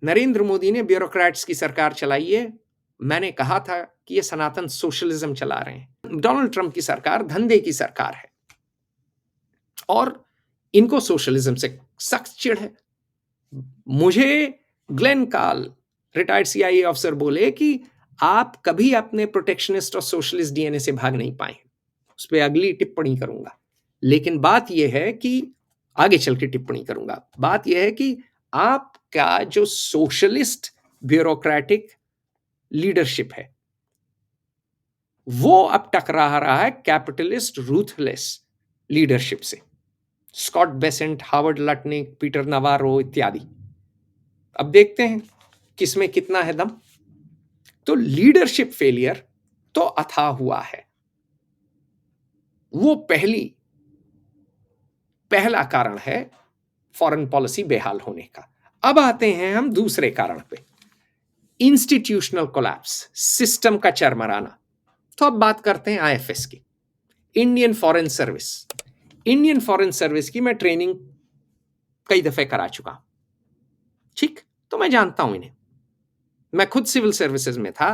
नरेंद्र मोदी ने ब्यूरोक्रेट्स की सरकार चलाई है। मैंने कहा था कि ये सनातन सोशलिज्म चला रहे हैं। डोनाल्ड ट्रंप की सरकार धंधे की सरकार है और इनको सोशलिज्म से सख्त चिढ़ है। मुझे ग्लेन काल, रिटायर्ड सीआईए ऑफिसर, बोले कि आप कभी अपने प्रोटेक्शनिस्ट और सोशलिस्ट डीएनए से भाग नहीं पाए। उस पर अगली टिप्पणी करूंगा, लेकिन बात यह है कि आगे चल के टिप्पणी करूंगा। बात यह है कि आपका जो सोशलिस्ट ब्यूरोक्रेटिक लीडरशिप है वो अब टकरा रहा है कैपिटलिस्ट रूथलेस लीडरशिप से। Scott Bessent, Howard Lutnick, Peter Navarro इत्यादि। अब देखते हैं किसमें कितना है दम। तो लीडरशिप फेलियर तो अथाह हुआ है, वो पहला कारण है फॉरेन पॉलिसी बेहाल होने का। अब आते हैं हम दूसरे कारण पे, इंस्टीट्यूशनल कोलैप्स, सिस्टम का चरमराना। तो अब बात करते हैं आईएफएस की, Indian foreign service. Indian foreign service की मैं ट्रेनिंग कई दफे करा चुका हूं, ठीक, तो मैं जानता हूं इन्हें। मैं खुद सिविल सर्विसेज में था,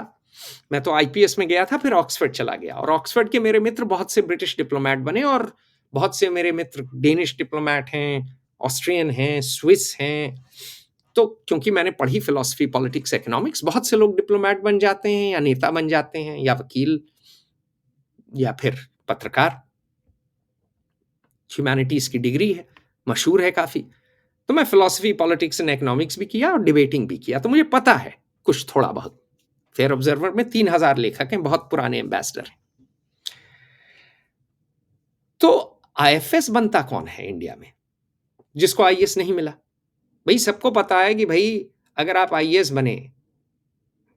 मैं तो आईपीएस में गया था, फिर ऑक्सफोर्ड चला गया, और ऑक्सफोर्ड के मेरे मित्र बहुत से ब्रिटिश डिप्लोमेट बने, और बहुत से मेरे मित्र डेनिश डिप्लोमेट हैं, ऑस्ट्रियन हैं, स्विस हैं। तो क्योंकि मैंने पढ़ी फिलॉसफी, पॉलिटिक्स, इकोनॉमिक्स, बहुत से लोग डिप्लोमेट बन जाते हैं या नेता बन जाते हैं या वकील या फिर पत्रकार। ह्यूमैनिटीज की डिग्री है, मशहूर है काफी। तो मैं फिलॉसफी, पॉलिटिक्स एंड इकोनॉमिक्स भी किया और डिबेटिंग भी किया, तो मुझे पता है कुछ थोड़ा बहुत। फेयर ऑब्जर्वर में 3000 लेखक हैं, बहुत पुराने एम्बेसडर हैं। तो आईएफएस बनता कौन है इंडिया में जिसको आईएएस नहीं मिला? भाई सबको पता है कि भाई अगर आप आईएएस बने,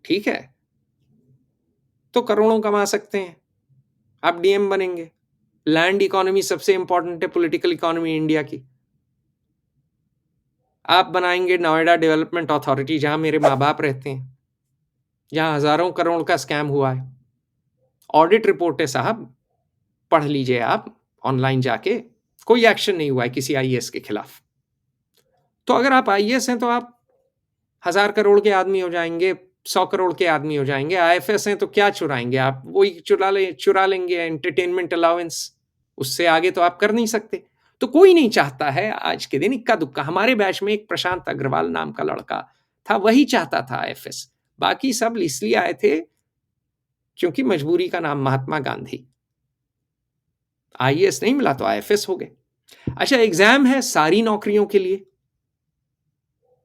ठीक है, तो करोड़ों कमा सकते हैं। आप डीएम बनेंगे, लैंड इकोनॉमी सबसे इंपॉर्टेंट है पॉलिटिकल इकोनॉमी इंडिया की। आप बनाएंगे नोएडा डेवलपमेंट अथॉरिटी, जहां मेरे माँ बाप रहते हैं, जहां हजारों करोड़ का स्कैम हुआ है। ऑडिट रिपोर्ट है साहब, पढ़ लीजिए आप ऑनलाइन जाके, कोई एक्शन नहीं हुआ है किसी आईएएस के खिलाफ। तो अगर आप आईएएस हैं तो आप 1000 करोड़ के आदमी हो जाएंगे, 100 करोड़ के आदमी हो जाएंगे। आईएफएस हैं तो क्या चुराएंगे आप? वही चुरा लेंगे एंटरटेनमेंट अलाउंस, उससे आगे तो आप कर नहीं सकते। तो कोई नहीं चाहता है आज के दिन, इक्का दुक्का। हमारे बैच में एक प्रशांत अग्रवाल नाम का लड़का था, वही चाहता था आईएफएस। बाकी सब इसलिए आए थे क्योंकि मजबूरी का नाम महात्मा गांधी। आईएएस नहीं मिला तो आईएफएस हो गए। अच्छा, एग्जाम है सारी नौकरियों के लिए,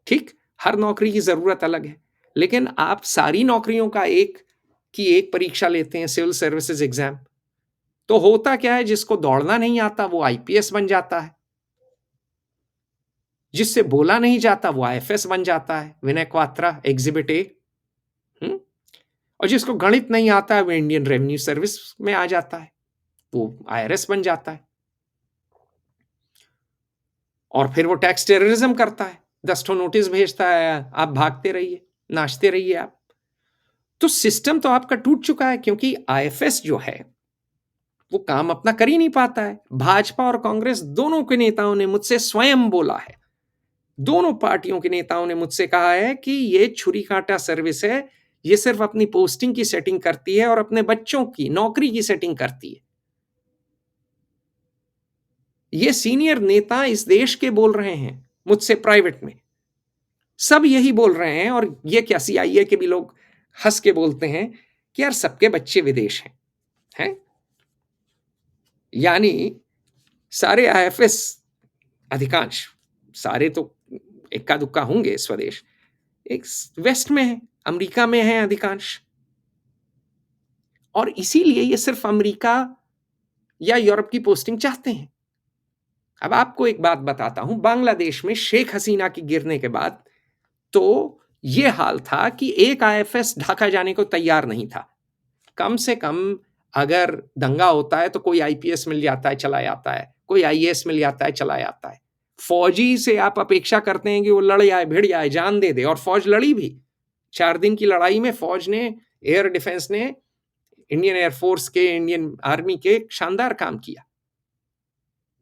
ठीक, हर नौकरी की जरूरत अलग है, लेकिन आप सारी नौकरियों का एक परीक्षा लेते हैं, सिविल सर्विसेज एग्जाम। तो होता क्या है, जिसको दौड़ना नहीं आता वो आईपीएस बन जाता है, जिससे बोला नहीं जाता वो आईएफएस बन जाता है, विनय क्वात्रा एग्जिबिट ए। और जिसको गणित नहीं आता है वो इंडियन रेवेन्यू सर्विस में आ जाता है, वो आईआरएस बन जाता है। और फिर वो टैक्स टेररिज्म करता है, 10 ठो नोटिस भेजता है, आप भागते रहिए, नाचते रहिए आप। तो सिस्टम तो आपका टूट चुका है, क्योंकि आईएफएस जो है वो काम अपना कर ही नहीं पाता है। भाजपा और कांग्रेस दोनों के नेताओं ने मुझसे स्वयं बोला है, दोनों पार्टियों के नेताओं ने मुझसे कहा है कि ये छुरी कांटा सर्विस है, ये सिर्फ अपनी पोस्टिंग की सेटिंग करती है और अपने बच्चों की नौकरी की सेटिंग करती है। ये सीनियर नेता इस देश के बोल रहे हैं मुझसे प्राइवेट में, सब यही बोल रहे हैं। और ये क्या, सीआईए के भी लोग हंस के बोलते हैं कि यार सबके बच्चे विदेश हैं। यानी सारे आईएफएस, अधिकांश, सारे तो इक्का दुक्का होंगे स्वदेश, एक वेस्ट में है, अमेरिका में है अधिकांश। और इसीलिए ये सिर्फ अमेरिका या यूरोप की पोस्टिंग चाहते हैं। अब आपको एक बात बताता हूं, बांग्लादेश में शेख हसीना की गिरने के बाद तो ये हाल था कि एक आईएफएस ढाका जाने को तैयार नहीं था। कम से कम अगर दंगा होता है तो कोई आईपीएस मिल जाता है, चला जाता है, कोई आईएएस मिल जाता है, चला जाता है। फौजी से आप अपेक्षा करते हैं कि वो लड़ जाए, भिड़ जाए, जान दे दे, और फौज लड़ी भी। 4 दिन की लड़ाई में फौज ने, एयर डिफेंस ने, इंडियन एयरफोर्स के, इंडियन आर्मी के शानदार काम किया।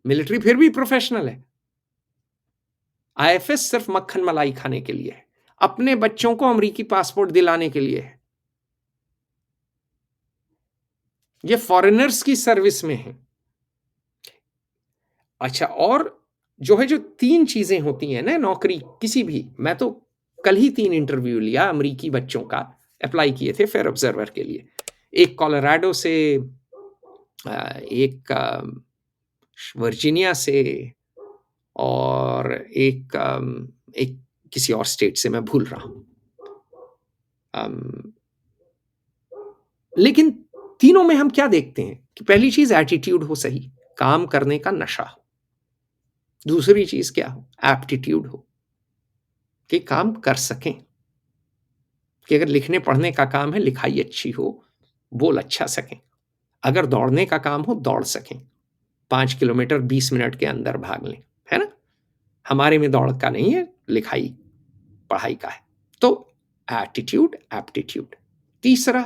मिलिट्री फिर भी प्रोफेशनल है। आईएफएस सिर्फ मक्खन मलाई खाने के लिए है। अपने बच्चों को अमेरिकी पासपोर्ट दिलाने के लिए है। ये फॉरेनर्स की सर्विस में है। अच्छा, और जो है, जो 3 चीजें होती हैं ना नौकरी किसी भी, मैं तो कल ही 3 इंटरव्यू लिया अमेरिकी बच्चों का, अप्लाई किए थे फेयर ऑब्जर्वर के लिए। एक कोलोराडो से, एक वर्जीनिया से, और एक किसी और स्टेट से, मैं भूल रहा हूं। लेकिन तीनों में हम क्या देखते हैं कि पहली चीज एटीट्यूड हो सही, काम करने का नशा हो। दूसरी चीज क्या हो? एप्टीट्यूड हो, कि काम कर सकें, कि अगर लिखने पढ़ने का काम है, लिखाई अच्छी हो, बोल अच्छा सकें। अगर दौड़ने का काम हो, दौड़ सकें, 5 किलोमीटर 20 मिनट के अंदर भाग लें, है ना। हमारे में दौड़ का नहीं है, लिखाई पढ़ाई का है। तो एटीट्यूड, एप्टीट्यूड। तीसरा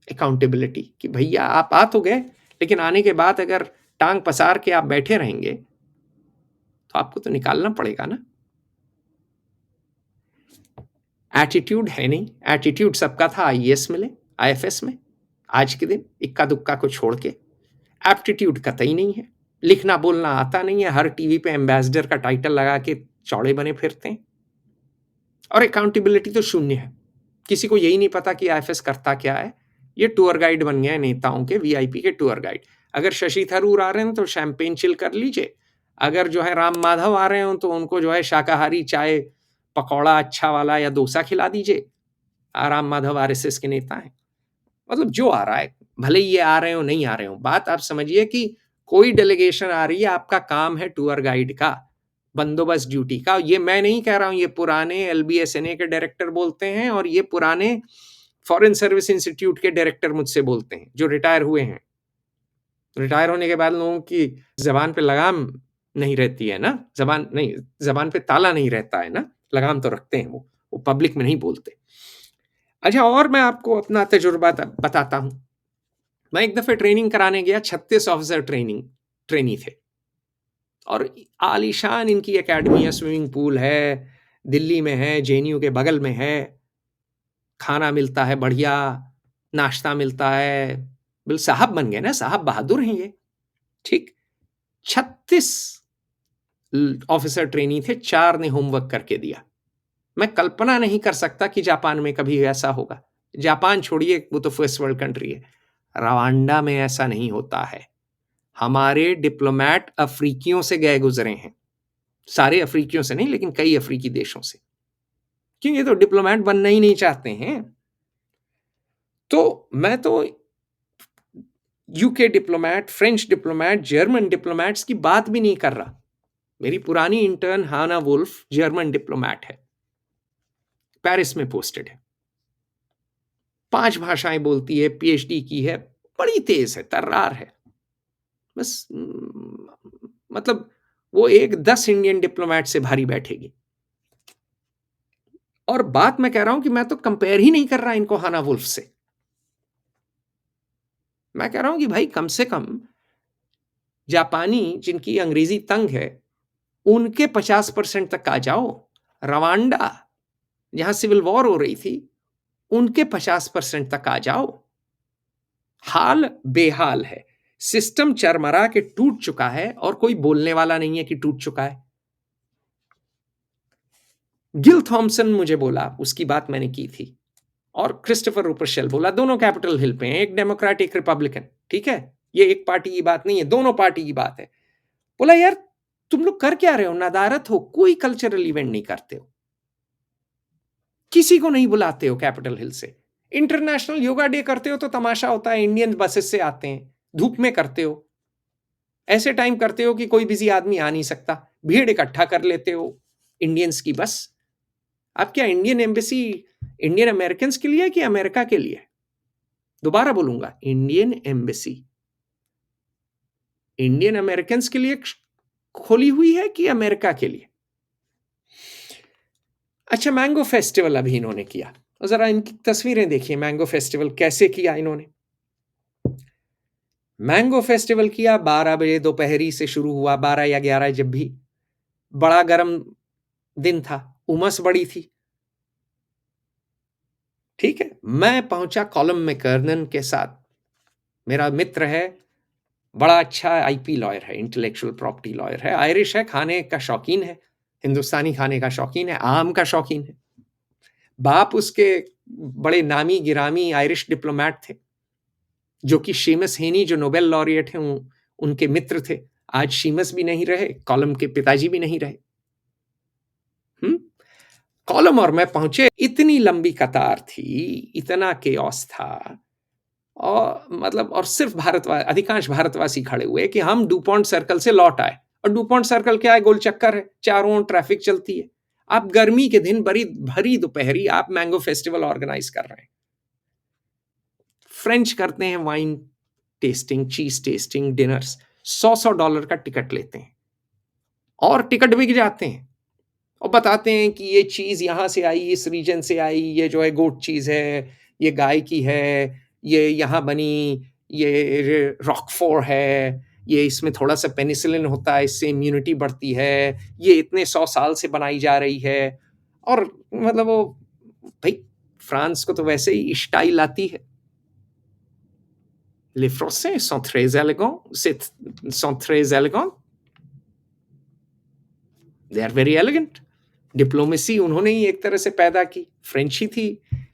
अकाउंटेबिलिटी, कि भैया आप आ तो गए, लेकिन आने के बाद अगर टांग पसार के आप बैठे रहेंगे तो आपको तो निकालना पड़ेगा ना। एटीट्यूड है नहीं। एटीट्यूड सबका था आईएएस में, आईएफएस में, आज के दिन इक्का दुक्का को छोड़ के। एप्टीट्यूड कतई नहीं है, लिखना बोलना आता नहीं है, हर टीवी पे एम्बेसडर का टाइटल लगा के चौड़े बने फिरते हैं। और अकाउंटेबिलिटी तो शून्य है, किसी को यही नहीं पता कि आईएफएस करता क्या है। ये टूर गाइड बन गए हैं नेताओं के, वीआईपी के टूर गाइड। अगर शशि थरूर आ रहे हैं तो शैंपेन चिल कर लीजिए, अगर जो है राम माधव आ रहे हो तो उनको जो है शाकाहारी चाय पकौड़ा अच्छा वाला या डोसा खिला दीजिए। राम माधव आरएसएस के नेता हैं। मतलब जो आ रहा है, भले ही ये आ रहे हो नहीं आ रहे हो, बात आप समझिए कि कोई डेलीगेशन आ रही है, आपका काम है टूर गाइड का, बंदोबस्त ड्यूटी का। ये मैं नहीं कह रहा हूं, ये पुराने एलबीएसएनए के डायरेक्टर बोलते हैं, और ये पुराने फॉरेन सर्विस इंस्टीट्यूट के डायरेक्टर मुझसे बोलते हैं, जो रिटायर हुए हैं। रिटायर होने के बाद लोगों की जबान पे लगाम नहीं रहती है ना, जबान नहीं, जबान पे ताला नहीं रहता है ना, लगाम तो रखते हैं वो पब्लिक में नहीं बोलते। अच्छा, और मैं आपको अपना तजुर्बा बताता हूं। मैं एक दफे ट्रेनिंग कराने गया, 36 ऑफिसर ट्रेनी थे, और आलीशान इनकी एकेडमी है, स्विमिंग पूल है, दिल्ली में है, जेएनयू के बगल में है, खाना मिलता है बढ़िया, नाश्ता मिलता है। बिल साहब बन गए ना, साहब बहादुर हैं ये। ठीक, 36 ऑफिसर ट्रेनी थे, 4 ने होमवर्क करके दिया। मैं कल्पना नहीं कर सकता कि जापान में कभी ऐसा होगा। जापान छोड़िए, वो तो फर्स्ट वर्ल्ड कंट्री है। रवांडा में ऐसा नहीं होता है। हमारे डिप्लोमेट अफ्रीकियों से गए गुजरे हैं, सारे अफ्रीकियों से नहीं, लेकिन कई अफ्रीकी देशों से, क्योंकि ये तो डिप्लोमेट बनना ही नहीं चाहते हैं। तो मैं तो UK diplomat, French diplomat, German diplomats की बात भी नहीं कर रहा। मेरी पुरानी इंटर्न हाना वुल्फ जर्मन डिप्लोमेट है, पेरिस में पोस्टेड है, 5 भाषाएं बोलती है, पीएचडी की है, बड़ी तेज है, तर्रार है। बस मतलब वो एक 10 इंडियन डिप्लोमेट से भारी बैठेगी। और बात मैं कह रहा हूं कि मैं तो कंपेयर ही नहीं कर रहा इनको हाना वुल्फ से। मैं कह रहा हूं कि भाई कम से कम जापानी जिनकी अंग्रेजी तंग है, उनके 50% तक आ जाओ। रवांडा जहां सिविल वॉर हो रही थी, उनके 50% तक आ जाओ। हाल बेहाल है, सिस्टम चरमरा के टूट चुका है, और कोई बोलने वाला नहीं है कि टूट चुका है। गिल थॉमसन मुझे बोला, उसकी बात मैंने की थी, और क्रिस्टोफर रूपरशेल बोला, दोनों कैपिटल हिल पे हैं, एक डेमोक्रेट एक रिपब्लिकन। ठीक है, ये एक पार्टी की बात नहीं है, दोनों पार्टी की बात है। बोला यार तुम लोग कर क्या रहे हो, नदारत हो, कोई कल्चरल इवेंट नहीं करते हो, किसी को नहीं बुलाते हो कैपिटल हिल से। इंटरनेशनल योगा डे करते हो तो तमाशा होता है, इंडियन बसेस से आते हैं, धूप में करते हो, ऐसे टाइम करते हो कि कोई बिजी आदमी आ नहीं सकता, भीड़ इकट्ठा कर लेते हो इंडियंस की। बस आप क्या इंडियन एम्बेसी इंडियन अमेरिकन के लिए कि अमेरिका के लिए? दोबारा बोलूंगा, इंडियन एम्बेसी इंडियन अमेरिकन के लिए खोली हुई है कि अमेरिका के लिए? अच्छा, मैंगो फेस्टिवल अभी इन्होंने किया, और जरा इनकी तस्वीरें देखिए, मैंगो फेस्टिवल कैसे किया इन्होंने। मैंगो फेस्टिवल किया, 12 बजे दोपहरी से शुरू हुआ, 12 या 11, जब भी, बड़ा गर्म दिन था, उमस बड़ी थी, ठीक है, मैं पहुंचा कॉलम मैकर्नन के साथ। मेरा मित्र है, बड़ा अच्छा आईपी लॉयर है, इंटेलेक्चुअल प्रॉपर्टी लॉयर है, आयरिश है, खाने का शौकीन है, हिंदुस्तानी खाने का शौकीन है, आम का शौकीन है। बाप उसके बड़े नामी गिरामी आयरिश डिप्लोमैट थे, जो कि सेमस हेनी जो नोबेल लॉरिएट हैं उनके मित्र थे। आज सीमस भी नहीं रहे, कॉलम के पिताजी भी नहीं रहे। कॉलम और मैं पहुंचे, इतनी लंबी कतार थी, इतना केओस था, और मतलब और सिर्फ अधिकांश भारतवासी खड़े हुए कि हम डुपॉन्ट सर्कल से लौट आए। और डुपॉन्ट सर्कल क्या है? गोल चक्कर है, चारों ओर ट्रैफिक चलती है। आप गर्मी के दिन बड़ी भरी दोपहरी आप मैंगो फेस्टिवल ऑर्गेनाइज कर रहे हैं। फ्रेंच करते हैं वाइन टेस्टिंग, चीज टेस्टिंग, डिनर्स, $100 का टिकट लेते हैं और टिकट बिक जाते हैं और बताते हैं कि ये चीज यहां से आई, इस रीजन से आई, ये जो है गोट चीज है, ये गाय की है, ये यहां बनी, ये रॉकफोर है, ये इसमें थोड़ा सा पेनिसिलिन होता है, इससे इम्यूनिटी बढ़ती है, ये इतने 100 साल से बनाई जा रही है। और मतलब वो भाई, फ्रांस को तो वैसे ही स्टाइल आती है। Les Français sont très élégants, sont très élégants, they are very elegant। Diplomacy उन्होंने ही एक तरह से पैदा की, फ्रेंच ही थी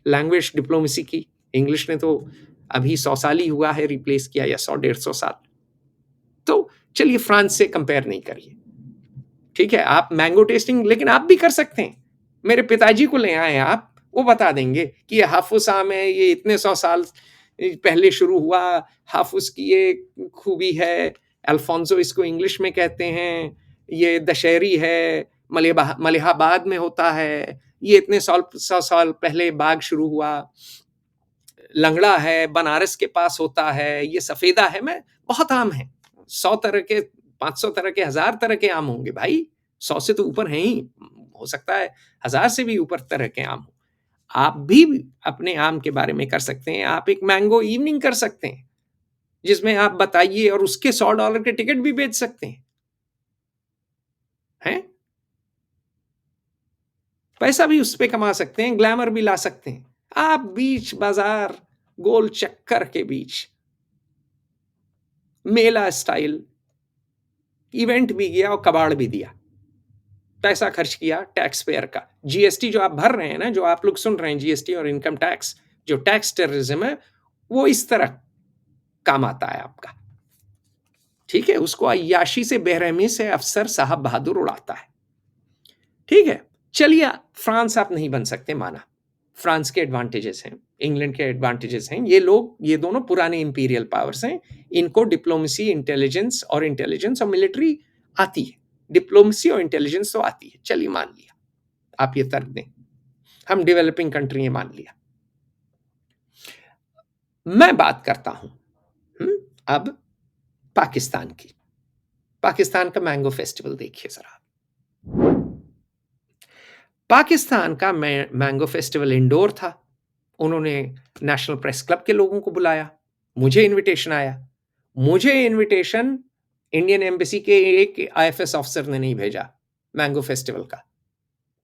लैंग्वेज डिप्लोमेसी की। इंग्लिश ने तो अभी 100 साल ही हुआ है रिप्लेस किया, या 100-150 साल। तो चलिए फ्रांस से कंपेयर नहीं करिए, ठीक है। आप मैंगो टेस्टिंग लेकिन आप भी कर सकते हैं। मेरे पिताजी को ले आए आप, वो बता देंगे कि ये हाफुस आम है, ये इतने 100 साल पहले शुरू हुआ, हाफुस की ये खूबी है, अल्फोंसो इसको इंग्लिश में कहते हैं, ये दशहरी है, मलिहाबाद में होता है, ये इतने 100 साल पहले बाग शुरू हुआ, लंगड़ा है बनारस के पास होता है, ये सफेदा है। मैं बहुत आम है, 100 तरह के, 500 तरह के, 1000 तरह के आम होंगे भाई, 100 से तो ऊपर हैं ही, हो सकता है 1000 से भी ऊपर तरह के आम हो। आप भी अपने आम के बारे में कर सकते हैं। आप एक मैंगो इवनिंग कर सकते हैं, जिसमें आप बताइए, और उसके $100 के टिकट भी बेच सकते हैं। पैसा भी उस पे कमा सकते हैं, ग्लैमर भी ला सकते हैं। आप बीच बाजार, गोल चक्कर के बीच मेला स्टाइल इवेंट भी किया और कबाड़ भी दिया, पैसा खर्च किया टैक्स पेयर का। जीएसटी जो आप भर रहे हैं ना, जो आप लोग सुन रहे हैं, जीएसटी और इनकम टैक्स, जो टैक्स टेररिज्म है, वो इस तरह काम आता है आपका, ठीक है। उसको अय्याशी से, बेरहमी से अफसर साहब बहादुर उड़ाता है, ठीक है। चलिए, फ्रांस आप नहीं बन सकते, माना। फ्रांस के एडवांटेजेस हैं, इंग्लैंड के एडवांटेजेस हैं। ये लोग, ये दोनों पुराने इंपीरियल पावर्स हैं, इनको डिप्लोमेसी, इंटेलिजेंस और मिलिट्री आती है। डिप्लोमेसी और इंटेलिजेंस तो आती है, चलिए मान लिया, आप ये तर्क दें, हम डेवलपिंग कंट्री है, मान लिया। मैं बात करता हूं अब पाकिस्तान की। पाकिस्तान का मैंगो फेस्टिवल देखिए जरा। पाकिस्तान का मैंगो फेस्टिवल इंडोर था। उन्होंने नेशनल प्रेस क्लब के लोगों को बुलाया, मुझे इनविटेशन आया। मुझे इनविटेशन इंडियन एम्बेसी के एक आईएफएस ऑफिसर ने नहीं भेजा मैंगो फेस्टिवल का,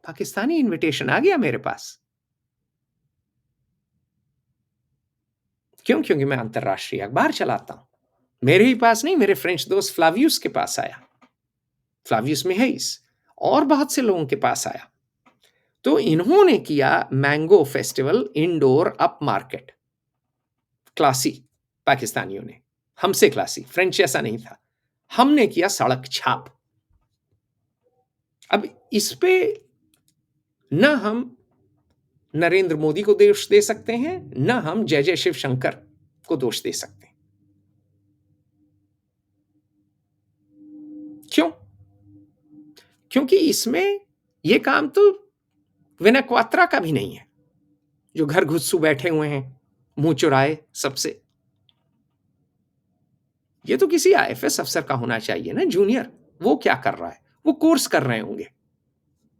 पाकिस्तानी इनविटेशन आ गया मेरे पास। क्यों? क्योंकि मैं अंतरराष्ट्रीय अखबार चलाता हूं। मेरे ही पास नहीं, मेरे फ्रेंच दोस्त फ्लावियस के पास आया, फ्लावियस मिहेइस, और बहुत से लोगों के पास आया। तो इन्होंने किया mango festival indoor up market, classy पाकिस्तानियों ने, हमसे क्लासी, फ्रेंच ऐसा नहीं था। हमने किया सड़क छाप। अब इस पे न हम नरेंद्र मोदी को दोष दे सकते हैं, न हम जय जय शिव शंकर को दोष दे सकते हैं। क्यों? क्योंकि इसमें यह काम तो विनय क्वात्रा का भी नहीं है, जो घर घुस्सू बैठे हुए हैं, मुंह चुराए सबसे। ये तो किसी आईएफएस अफसर का होना चाहिए ना, जूनियर। वो क्या कर रहा है? वो कोर्स कर रहे होंगे।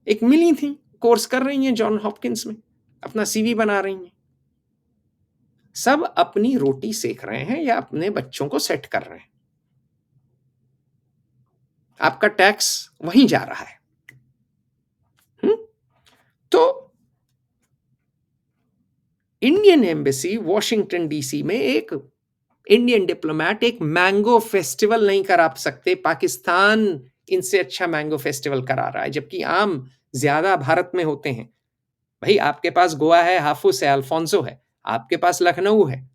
एक मिली थी, कोर्स कर रही हैं जॉन हॉपकिंस में, अपना सीवी बना रही हैं। सब अपनी रोटी सेक रहे हैं या अपने बच्चों को सेट कर रहे हैं। आपका टैक्स वहीं जा रहा है। तो इंडियन एम्बेसी वॉशिंगटन डीसी में एक इंडियन डिप्लोमेट एक मैंगो फेस्टिवल नहीं करा सकते। पाकिस्तान इनसे अच्छा मैंगो फेस्टिवल करा रहा है, जबकि आम ज्यादा भारत में होते हैं। भाई आपके पास गोवा है, हाफुस है, अल्फोंसो है, आपके पास लखनऊ है,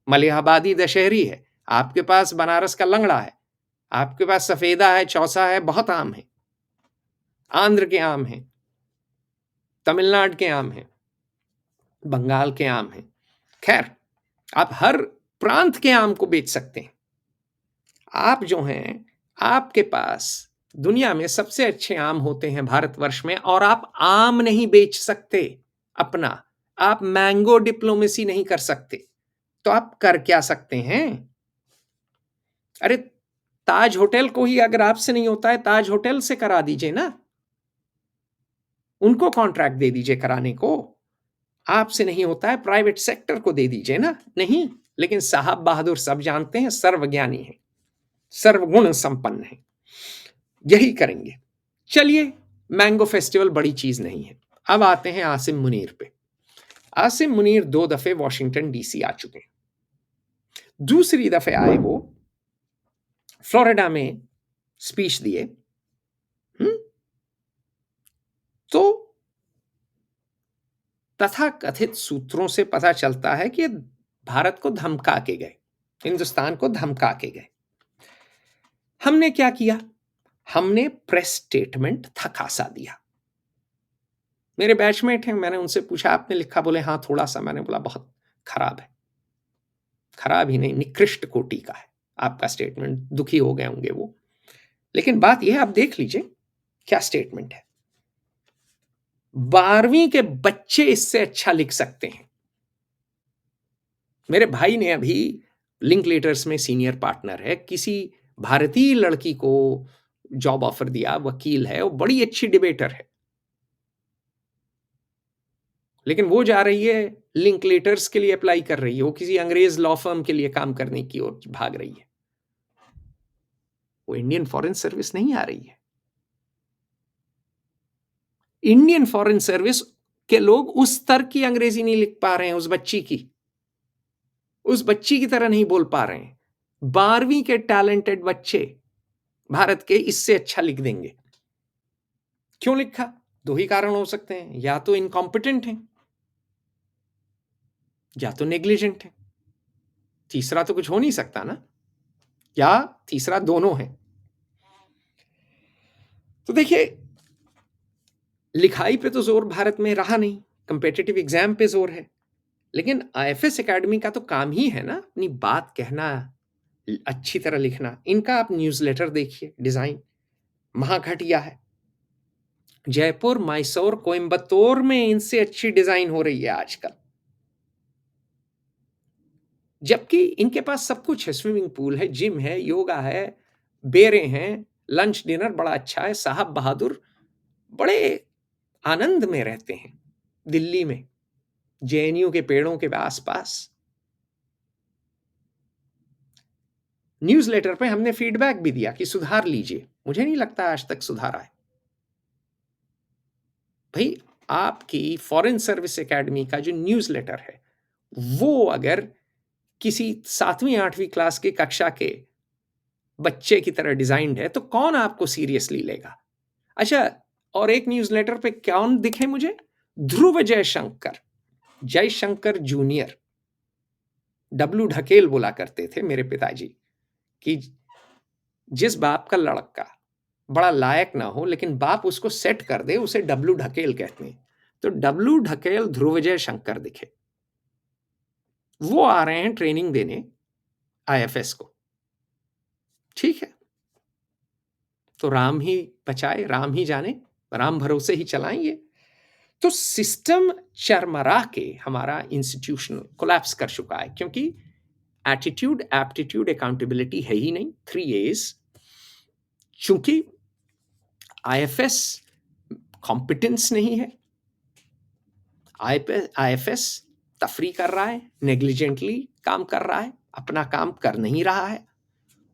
मलिहाबादी दशहरी है, आपके पास बनारस का लंगड़ा है, आपके पास सफेदा है, चौसा है, बहुत आम है। आंध्र के आम हैं, तमिलनाडु के आम हैं, बंगाल के आम हैं। खैर, आप हर प्रांत के आम को बेच सकते हैं। आप जो हैं, आपके पास दुनिया में सबसे अच्छे आम होते हैं भारतवर्ष में, और आप आम नहीं बेच सकते अपना, आप मैंगो डिप्लोमेसी नहीं कर सकते। तो आप कर क्या सकते हैं? अरे ताज होटल को ही अगर आपसे नहीं होता है, ताज होटल से करा दीजिए ना, उनको कॉन्ट्रैक्ट दे दीजिए कराने को। आपसे नहीं होता है, प्राइवेट सेक्टर को दे दीजिए ना। नहीं, लेकिन साहब बहादुर सब जानते हैं, सर्वज्ञानी है, सर्वगुण संपन्न है, यही करेंगे। चलिए, मैंगो फेस्टिवल बड़ी चीज नहीं है। अब आते हैं आसिम मुनीर पे। आसिम मुनीर 2 दफे वॉशिंगटन डीसी आ चुके हैं। दूसरी दफे आए वो फ्लोरिडा में स्पीच दिए। तो तथाकथित सूत्रों से पता चलता है कि भारत को धमका के गए, हिंदुस्तान को धमका के गए। हमने क्या किया? हमने प्रेस स्टेटमेंट थकासा दिया। मेरे बैचमेट हैं, मैंने उनसे पूछा आपने लिखा? बोले हाँ थोड़ा सा। मैंने बोला बहुत खराब है। खराब ही नहीं, निकृष्ट कोटि का है आपका स्टेटमेंट। दुखी हो गए होंगे वो, लेकिन बात यह है, आप देख लीजिए क्या स्टेटमेंट है। 12वीं के बच्चे इससे अच्छा लिख सकते हैं। मेरे भाई ने अभी लिंकलेटर्स में सीनियर पार्टनर है, किसी भारतीय लड़की को जॉब ऑफर दिया, वकील है, वो बड़ी अच्छी डिबेटर है, लेकिन वो जा रही है लिंकलेटर्स के लिए अप्लाई कर रही है, वो किसी अंग्रेज लॉ फर्म के लिए काम करने की ओर भाग रही है। वो इंडियन फॉरेन सर्विस नहीं आ रही है। इंडियन फॉरेन सर्विस के लोग उस स्तर की अंग्रेजी नहीं लिख पा रहे हैं, उस बच्ची की तरह नहीं बोल पा रहे हैं। 12वीं के टैलेंटेड बच्चे भारत के इससे अच्छा लिख देंगे। क्यों लिखा? 2 ही कारण हो सकते हैं, या तो इनकॉम्पिटेंट हैं या तो नेग्लिजेंट हैं। तीसरा तो कुछ हो नहीं सकता ना, या तीसरा दोनों है। तो देखिए, लिखाई पे तो जोर भारत में रहा नहीं, कंपेटिटिव एग्जाम पे जोर है, लेकिन आईएफएस एकेडमी का तो काम ही है ना अपनी बात कहना, अच्छी तरह लिखना। इनका आप न्यूज़लेटर देखिए, डिजाइन महाघटिया है। जयपुर, मैसूर, कोयंबतूर में इनसे अच्छी डिजाइन हो रही है आजकल, जबकि इनके पास सब कुछ है। स्विमिंग पूल है, जिम है, योगा है, बेरे हैं, लंच डिनर बड़ा अच्छा है। साहब बहादुर बड़े आनंद में रहते हैं दिल्ली में, जेएनयू के पेड़ों के आसपास। न्यूज़लेटर पे हमने फीडबैक भी दिया कि सुधार लीजिए, मुझे नहीं लगता आज तक सुधार आए। भाई आपकी फॉरेन सर्विस एकेडमी का जो न्यूज़लेटर है, वो अगर किसी 7वीं 8वीं क्लास की कक्षा के बच्चे की तरह डिजाइंड है, तो कौन आपको सीरियसली लेगा? अच्छा, और एक न्यूज़लेटर पे कौन दिखे मुझे? ध्रुव जयशंकर, जयशंकर जूनियर। डब्लू ढकेल बोला करते थे मेरे पिताजी कि जिस बाप का लड़का बड़ा लायक ना हो, लेकिन बाप उसको सेट कर दे, उसे डब्लू ढकेल कहते हैं। तो डब्लू ढकेल ध्रुव जयशंकर दिखे, वो आ रहे हैं ट्रेनिंग देने आईएफएस को। ठीक है, तो राम ही बचाए, राम ही जाने, राम भरोसे ही चलाएंगे। तो सिस्टम चरमरा के हमारा इंस्टीट्यूशन कोलैप्स कर चुका है, क्योंकि एटीट्यूड, एप्टीट्यूड, अकाउंटेबिलिटी है ही नहीं, 3 A's। चूंकि आईएफएस कॉम्पिटेंस नहीं है, आईएफएस तफरी कर रहा है, नेग्लिजेंटली काम कर रहा है, अपना काम कर नहीं रहा है,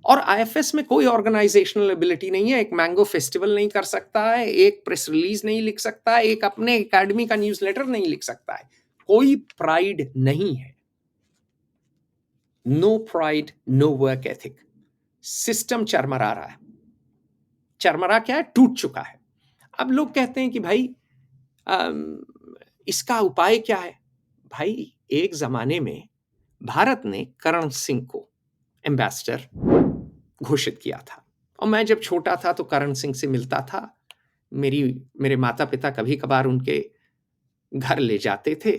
और आईएफएस में कोई ऑर्गेनाइजेशनल एबिलिटी नहीं है। एक मैंगो फेस्टिवल नहीं कर सकता है, एक प्रेस रिलीज नहीं लिख सकता है, एक अपने एकेडमी का न्यूज़लेटर नहीं लिख सकता है। कोई प्राइड नहीं है, no pride no work ethic. System चरमरा रहा है। चरमरा क्या है? टूट चुका है। अब लोग कहते हैं कि भाई इसका उपाय क्या है? भाई एक जमाने में भारत ने करण सिंह को एम्बेसडर घोषित किया था, और मैं जब छोटा था तो करण सिंह से मिलता था। मेरे माता पिता कभी कभार उनके घर ले जाते थे,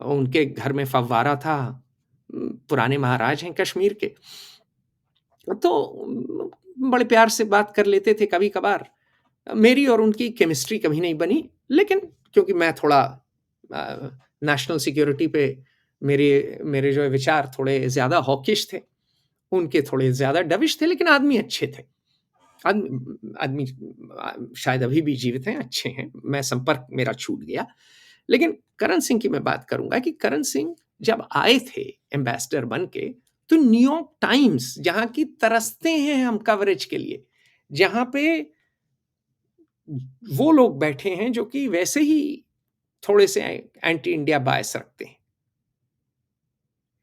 और उनके घर में फव्वारा था, पुराने महाराज हैं कश्मीर के, तो बड़े प्यार से बात कर लेते थे कभी कभार। मेरी और उनकी केमिस्ट्री कभी नहीं बनी, लेकिन क्योंकि मैं थोड़ा नेशनल सिक्योरिटी पे मेरे मेरे जो विचार थोड़े ज़्यादा हॉकिश थे, उनके थोड़े ज़्यादा डविश थे, लेकिन आदमी अच्छे थे। आदमी शायद अभी भी जीवित हैं, अच्छे हैं। मैं संपर्क मेरा छूट गया। लेकिन करण सिंह की मैं बात करूंगा कि करण सिंह जब आए थे एम्बेसडर बन के, तो न्यूयॉर्क टाइम्स जहां की तरसते हैं हम कवरेज के लिए, जहां पे वो लोग बैठे हैं जो कि वैसे ही थोड़े से एंटी इंडिया बायस रखते हैं,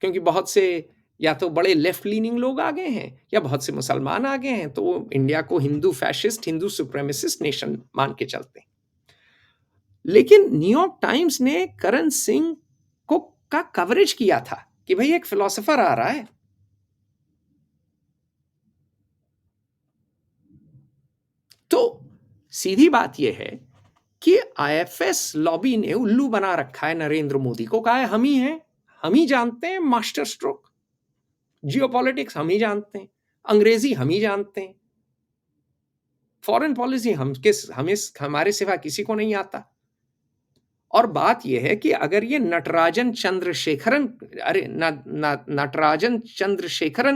क्योंकि बहुत से या तो बड़े लेफ्ट लीनिंग लोग आ गए हैं या बहुत से मुसलमान आ गए हैं, तो वो इंडिया को Hindu fascist, Hindu supremacist nation मान के चलते हैं। लेकिन न्यूयॉर्क टाइम्स ने करण सिंह को का कवरेज किया था कि भाई एक फिलोसोफर आ रहा है। तो सीधी बात यह है कि आईएफएस लॉबी ने उल्लू बना रखा है नरेंद्र मोदी को, कहा है हम ही हैं, हम ही जानते हैं मास्टर स्ट्रोक, जियोपॉलिटिक्स हम ही जानते हैं, अंग्रेजी हम ही जानते हैं, फॉरेन पॉलिसी हमें हमारे सिवा किसी को नहीं आता। और बात यह है कि अगर ये नटराजन चंद्रशेखरन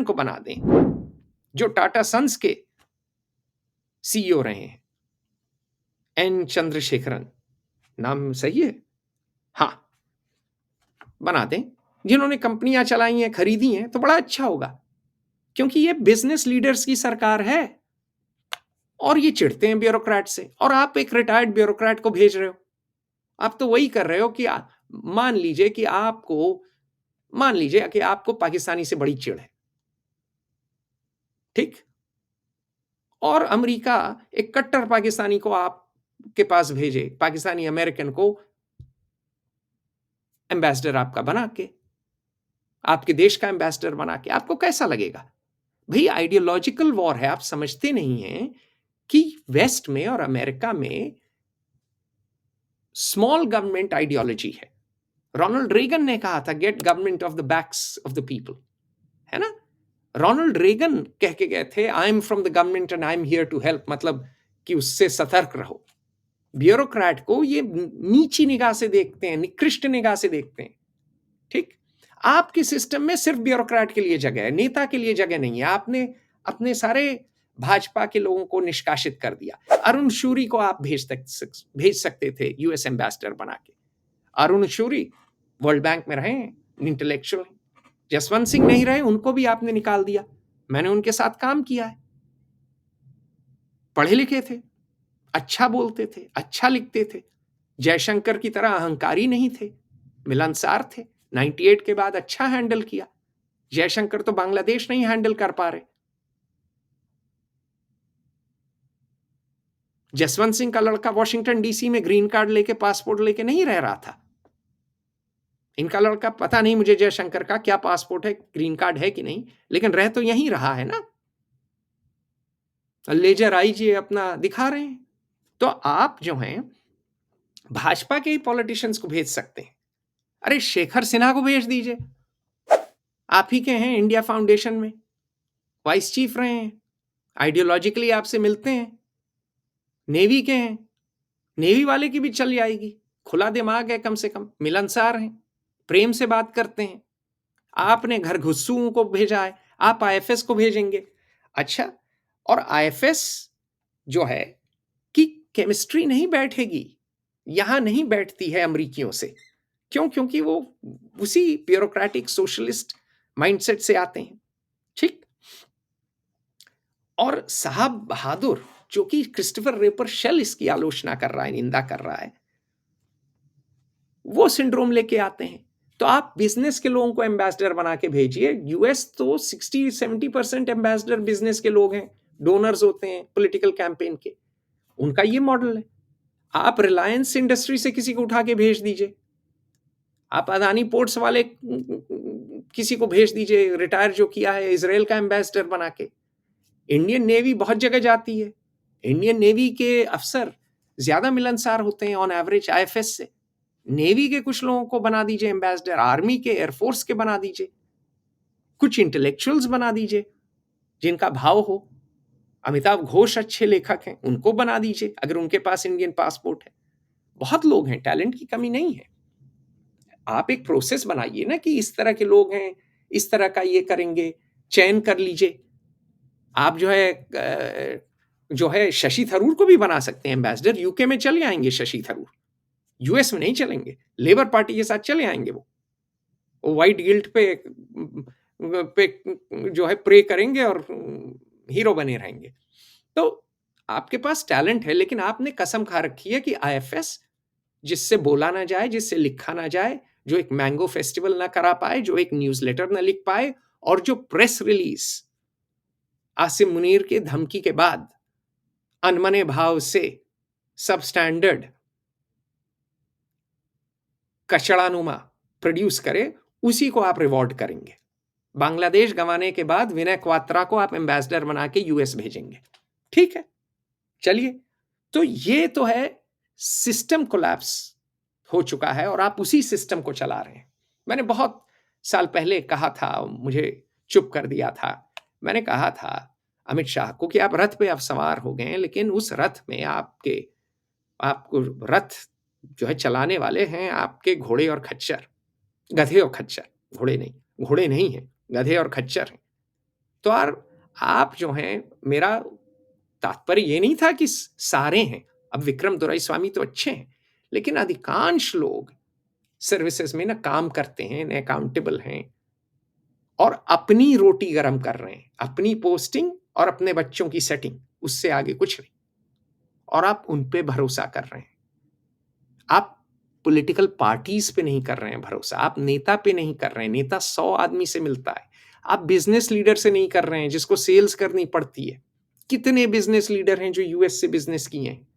को बना दें, जो टाटा सन्स के सीईओ रहे हैं, एन चंद्रशेखरन, नाम सही है? हाँ, बना दें, जिन्होंने कंपनियां चलाई हैं, खरीदी हैं, तो बड़ा अच्छा होगा, क्योंकि ये बिजनेस लीडर्स की सरकार है और ये चिढ़ते हैं ब्यूरोक्रेट से। और आप एक रिटायर्ड ब्यूरोक्रेट को भेज रहे हो। आप तो वही कर रहे हो कि मान लीजिए कि आपको पाकिस्तानी से बड़ी चिढ़ है, ठीक, और अमेरिका एक कट्टर पाकिस्तानी को आपके पास भेजे, पाकिस्तानी अमेरिकन को एम्बेसडर आपका बना के, आपके देश का एम्बेसडर बना के, आपको कैसा लगेगा? भाई आइडियोलॉजिकल वॉर है। आप समझते नहीं हैं कि वेस्ट में और अमेरिका में स्मॉल गवर्नमेंट आइडियोलॉजी है। रोनाल्ड रेगन ने कहा था, get government off the backs of the people, है ना? रोनाल्ड रेगन कह के गए थे, I am from the government and I am here to help, मतलब कि उससे सतर्क रहो। ब्यूरोक्रेट को ये नीची निगाह से देखते हैं, निकृष्ट निगाह से देखते हैं, ठीक। आपके सिस्टम में सिर्फ ब्यूरोक्रेट के लिए जगह है, नेता के लिए जगह नहीं है। आपने अपने सारे भाजपा के लोगों को निष्कासित कर दिया। अरुण शूरी को आप भेज सकते थे यूएस एम्बेसडर बना के। अरुण शूरी वर्ल्ड बैंक में रहे, इंटेलेक्चुअल। जसवंत सिंह नहीं रहे, उनको भी आपने निकाल दिया। मैंने उनके साथ काम किया है, पढ़े लिखे थे, अच्छा बोलते थे, अच्छा लिखते थे, जयशंकर की तरह अहंकारी नहीं थे, मिलनसार थे। 98 के बाद अच्छा हैंडल किया। जयशंकर तो बांग्लादेश नहीं हैंडल कर पा रहे। जसवंत सिंह का लड़का वॉशिंगटन डीसी में ग्रीन कार्ड लेके, पासपोर्ट लेके नहीं रह रहा था। इनका लड़का, पता नहीं मुझे जयशंकर का क्या पासपोर्ट है, ग्रीन कार्ड है कि नहीं, लेकिन रह तो यहीं रहा है ना। लेजर आईजी अपना दिखा रहे हैं। तो आप जो हैं भाजपा के ही पॉलिटिशियंस को भेज सकते हैं। अरे शेखर सिन्हा को भेज दीजिए, आप ही के हैं इंडिया फाउंडेशन में, वाइस चीफ रहे हैं, आइडियोलॉजिकली आपसे मिलते हैं, नेवी के हैं, नेवी वाले की भी चल जाएगी, खुला दिमाग है, कम से कम मिलनसार हैं, प्रेम से बात करते हैं। आपने घर घुस्सुओं को भेजा है, आप आईएफएस को भेजेंगे। अच्छा, और आईएफएस जो है कि केमिस्ट्री नहीं बैठेगी, यहां नहीं बैठती है अमरीकियों से। क्यों? क्योंकि वो उसी ब्यूरोक्रेटिक सोशलिस्ट माइंडसेट से आते हैं, ठीक। और साहब बहादुर, जो कि क्रिस्टोफर रेपर शेल इसकी आलोचना कर रहा है, निंदा कर रहा है, वो सिंड्रोम लेके आते हैं। तो आप बिजनेस के लोगों को एम्बेसडर बना के भेजिए। यूएस तो 60-70% एम्बेसडर बिजनेस के लोग हैं, डोनर्स होते हैं पॉलिटिकल कैंपेन के। उनका ये मॉडल है। आप रिलायंस इंडस्ट्री से किसी को उठा के भेज दीजिए, आप अदानी पोर्ट्स वाले किसी को भेज दीजिए, रिटायर जो किया है इजराइल का एम्बेसडर बना के। इंडियन नेवी बहुत जगह जाती है। इंडियन नेवी के अफसर ज्यादा मिलनसार होते हैं ऑन एवरेज आईएफएस से। नेवी के कुछ लोगों को बना दीजिए एम्बेसडर, आर्मी के, एयरफोर्स के बना दीजिए, कुछ इंटेलेक्चुअल्स बना दीजिए जिनका भाव हो। अमिताभ घोष अच्छे लेखक हैं, उनको बना दीजिए अगर उनके पास इंडियन पासपोर्ट है। बहुत लोग हैं, टैलेंट की कमी नहीं है। आप एक प्रोसेस बनाइए ना कि इस तरह के लोग हैं, इस तरह का ये करेंगे, चयन कर लीजिए। आप जो है शशि थरूर को भी बना सकते हैं एम्बेसडर। यूके में चले आएंगे शशि थरूर, यूएस में नहीं चलेंगे। लेबर पार्टी के साथ चले आएंगे वो व्हाइट गिल्ट पे जो है प्रे करेंगे और हीरो बने रहेंगे। तो आपके पास टैलेंट है, लेकिन आपने कसम खा रखी है कि आईएफएस, जिससे बोला ना जाए, जिससे लिखा ना जाए, जो एक मैंगो फेस्टिवल ना करा पाए, जो एक न्यूज़लेटर ना लिख पाए, और जो प्रेस रिलीज आसिम मुनीर के धमकी के बाद अनमने भाव से सब स्टैंडर्ड कचड़ानुमा प्रोड्यूस करे, उसी को आप रिवॉर्ड करेंगे। बांग्लादेश गंवाने के बाद विनय क्वात्रा को आप एम्बेसडर बना के यूएस भेजेंगे। ठीक है, चलिए। तो ये तो है सिस्टम कोलैप्स हो चुका है और आप उसी सिस्टम को चला रहे हैं। मैंने बहुत साल पहले कहा था, मुझे चुप कर दिया था। मैंने कहा था अमित शाह को कि आप रथ पे अब सवार हो गए हैं, लेकिन उस रथ में आपको रथ जो है चलाने वाले हैं आपके घोड़े और खच्चर, गधे और खच्चर, घोड़े नहीं हैं, गधे और खच्चर हैं। तो आप जो हैं, मेरा तात्पर्य ये नहीं था कि सारे हैं। अब विक्रम दोराईस्वामी तो अच्छे हैं, लेकिन अधिकांश लोग सर्विसेज में ना काम करते हैं, ना अकाउंटेबल हैं और अपनी रोटी गरम कर रहे हैं, अपनी पोस्टिंग और अपने बच्चों की सेटिंग, उससे आगे कुछ नहीं। और आप उन पे भरोसा कर रहे हैं। आप पॉलिटिकल पार्टीज पे नहीं कर रहे हैं भरोसा, आप नेता पे नहीं कर रहे हैं। नेता 100 आदमी से मिलता है। आप बिजनेस लीडर से नहीं कर रहे हैं जिसको सेल्स करनी पड़ती है। कितने बिजनेस लीडर हैं जो यूएस से बिजनेस किए हैं?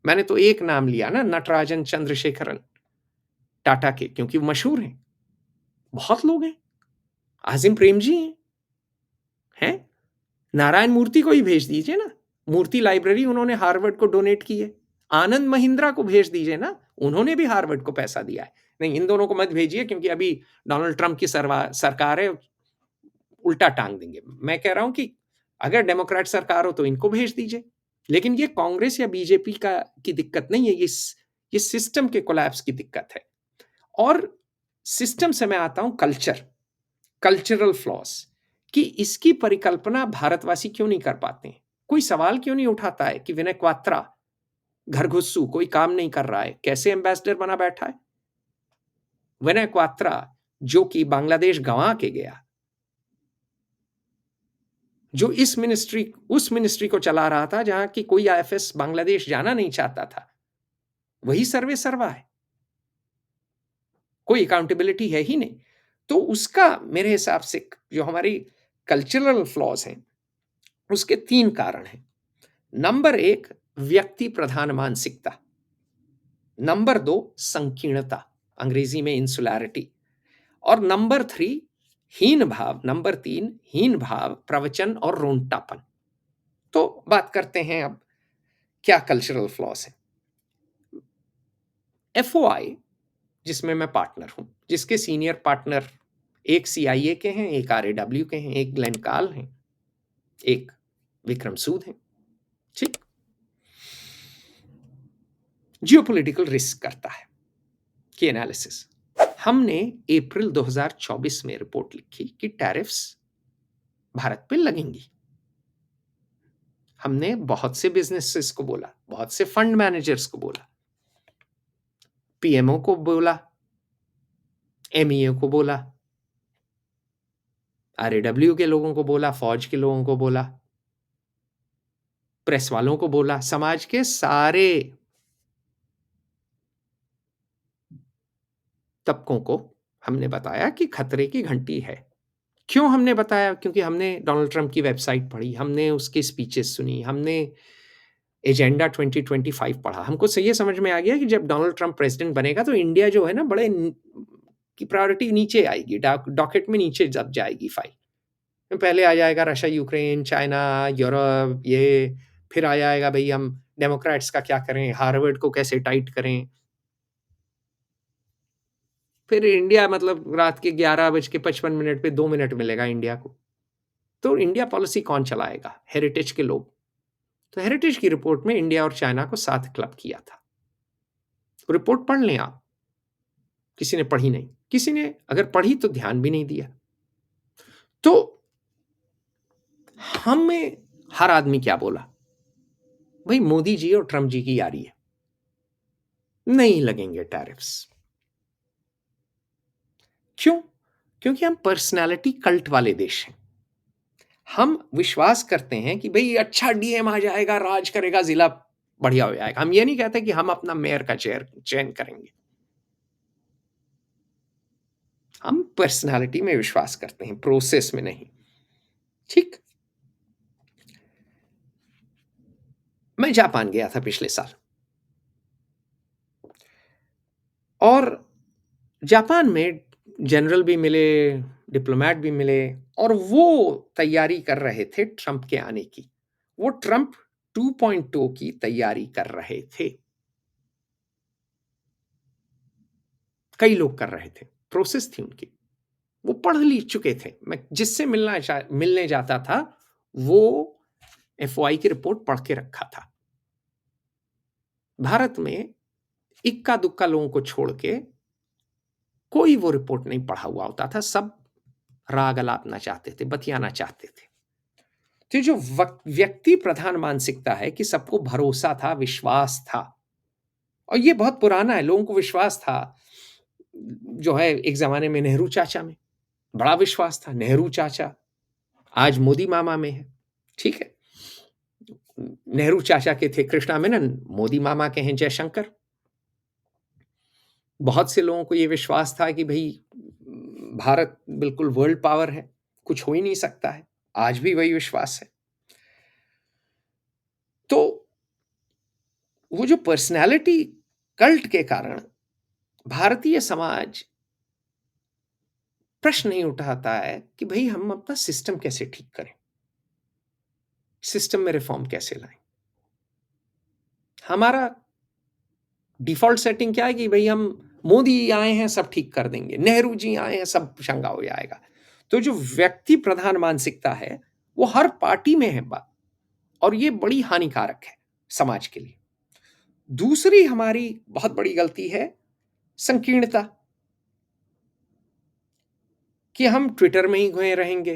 मैंने तो एक नाम लिया ना, नटराजन चंद्रशेखरन टाटा के, क्योंकि वो मशहूर हैं। बहुत लोग हैं, आजिम प्रेमजी हैं, नारायण मूर्ति को ही भेज दीजिए ना, मूर्ति लाइब्रेरी उन्होंने हार्वर्ड को डोनेट की है। आनंद महिंद्रा को भेज दीजिए ना, उन्होंने भी हार्वर्ड को पैसा दिया है। नहीं, इन दोनों को मत भेजिए क्योंकि अभी डोनाल्ड ट्रंप की सरकार है, उल्टा टांग देंगे। मैं कह रहा हूं कि अगर डेमोक्रेट सरकार हो तो इनको भेज दीजिए। लेकिन ये कांग्रेस या बीजेपी की दिक्कत नहीं है, ये सिस्टम के कोलैप्स की दिक्कत है। और सिस्टम से मैं आता हूं कल्चरल फ्लॉस, कि इसकी परिकल्पना भारतवासी क्यों नहीं कर पाते हैं। कोई सवाल क्यों नहीं उठाता है कि विनय क्वात्रा घरघुस्सू, कोई काम नहीं कर रहा है, कैसे एम्बेसडर बना बैठा है? विनय क्वात्रा जो कि बांग्लादेश गंवा के गया, जो उस मिनिस्ट्री को चला रहा था जहां की कोई आईएफएस बांग्लादेश जाना नहीं चाहता था, वही सर्वे सर्वा है। कोई अकाउंटेबिलिटी है ही नहीं। तो उसका मेरे हिसाब से जो हमारी कल्चरल फ्लॉज हैं, उसके 3 कारण हैं। नंबर 1, व्यक्ति प्रधान मानसिकता। नंबर 2, संकीर्णता, अंग्रेजी में इंसुलैरिटी। और नंबर 3, नंबर 3, हीन भाव, प्रवचन और रोंटापन। तो बात करते हैं अब क्या कल्चरल फ्लॉज है। एफओआई, जिसमें मैं पार्टनर हूं, जिसके सीनियर पार्टनर एक सीआईए के हैं, एक आरएडब्ल्यू के हैं, एक ग्लेन काल हैं, एक विक्रम सूद हैं। ठीक, जियोपॉलिटिकल रिस्क करता है कि एनालिसिस। हमने अप्रैल 2024 में रिपोर्ट लिखी कि टैरिफ्स भारत पे लगेंगी। हमने बहुत से बिजनेसेस को बोला, बहुत से फंड मैनेजर्स को बोला, पीएमओ को बोला, एमईए को बोला, आरएडब्ल्यू के लोगों को बोला, फौज के लोगों को बोला, प्रेस वालों को बोला, समाज के सारे तबकों को हमने बताया कि खतरे की घंटी है। क्यों हमने बताया? क्योंकि हमने डोनाल्ड ट्रंप की वेबसाइट पढ़ी, हमने उसकी स्पीचेस सुनी, हमने एजेंडा 2025 पढ़ा। हमको ये समझ में आ गया कि जब डोनाल्ड ट्रंप प्रेसिडेंट बनेगा तो इंडिया जो है ना बड़े की प्रायोरिटी नीचे आएगी, डॉकेट में नीचे दब जाएगी फाइल। पहले आ जाएगा रशिया, यूक्रेन, चाइना, यूरोप, ये फिर आ जाएगा भई हम डेमोक्रेट्स का क्या करें, हार्वर्ड को कैसे टाइट करें। फिर इंडिया मतलब रात के 11:55 पे 2 मिनट मिलेगा इंडिया को। तो इंडिया पॉलिसी कौन चलाएगा? हेरिटेज के लोग। तो हेरिटेज की रिपोर्ट में इंडिया और चाइना को साथ क्लब किया था। रिपोर्ट पढ़ लें आप। किसी ने पढ़ी नहीं। किसी ने अगर पढ़ी तो ध्यान भी नहीं दिया। तो हमें हर आदमी क्या बोला? भाई मोदी जी और ट्रंप जी की यारी है। नहीं लगेंगे टैरिफ्स। क्यों? क्योंकि हम पर्सनैलिटी कल्ट वाले देश हैं। हम विश्वास करते हैं कि भई अच्छा डीएम आ जाएगा, राज करेगा, ज़िला बढ़िया हो जाएगा। हम ये नहीं कहते कि हम अपना मेयर का चयन करेंगे। हम पर्सनैलिटी में विश्वास करते हैं, प्रोसेस में नहीं। ठीक? मैं जापान गया था पिछले साल। और जापान में जनरल भी मिले, डिप्लोमेट भी मिले और वो तैयारी कर रहे थे ट्रंप के आने की। वो ट्रंप 2.0 की तैयारी कर रहे थे। कई लोग कर रहे थे, प्रोसेस थी उनकी। वो पढ़ ली चुके थे। मैं जिससे मिलने जाता था, वो एफओआई की रिपोर्ट पढ़ के रखा था। भारत में इक्का-दुक्का लोगों को छोड़ के कोई वो रिपोर्ट नहीं पढ़ा हुआ होता था। सब राग अलापना चाहते थे, बतियाना चाहते थे। तो जो व्यक्ति प्रधान मानसिकता है कि सबको भरोसा था, विश्वास था, और ये बहुत पुराना है। लोगों को विश्वास था जो है एक ज़माने में नेहरू चाचा में, बड़ा विश्वास था। नेहरू चाचा आज मोदी मामा में है, ठीक है? नेहरू चाचा के थे कृष्णा मेनन, मोदी मामा के हैं जयशंकर। बहुत से लोगों को ये विश्वास था कि भई भारत बिल्कुल वर्ल्ड पावर है, कुछ हो ही नहीं सकता है। आज भी वही विश्वास है। तो वो जो पर्सनैलिटी कल्ट के कारण भारतीय समाज प्रश्न नहीं उठाता है कि भई हम अपना सिस्टम कैसे ठीक करें? सिस्टम में रिफॉर्म कैसे लाएँ? हमारा डिफ़ॉल्ट सेटिंग क्या है कि भई हम मोदी आए हैं सब ठीक कर देंगे, नेहरू जी आए हैं सब चंगा हो जाएगा। तो जो व्यक्ति प्रधान मानसिकता है, वो हर पार्टी में है बात, और ये बड़ी हानिकारक है समाज के लिए। दूसरी हमारी बहुत बड़ी गलती है संकीर्णता, कि हम ट्विटर में ही घुसे रहेंगे।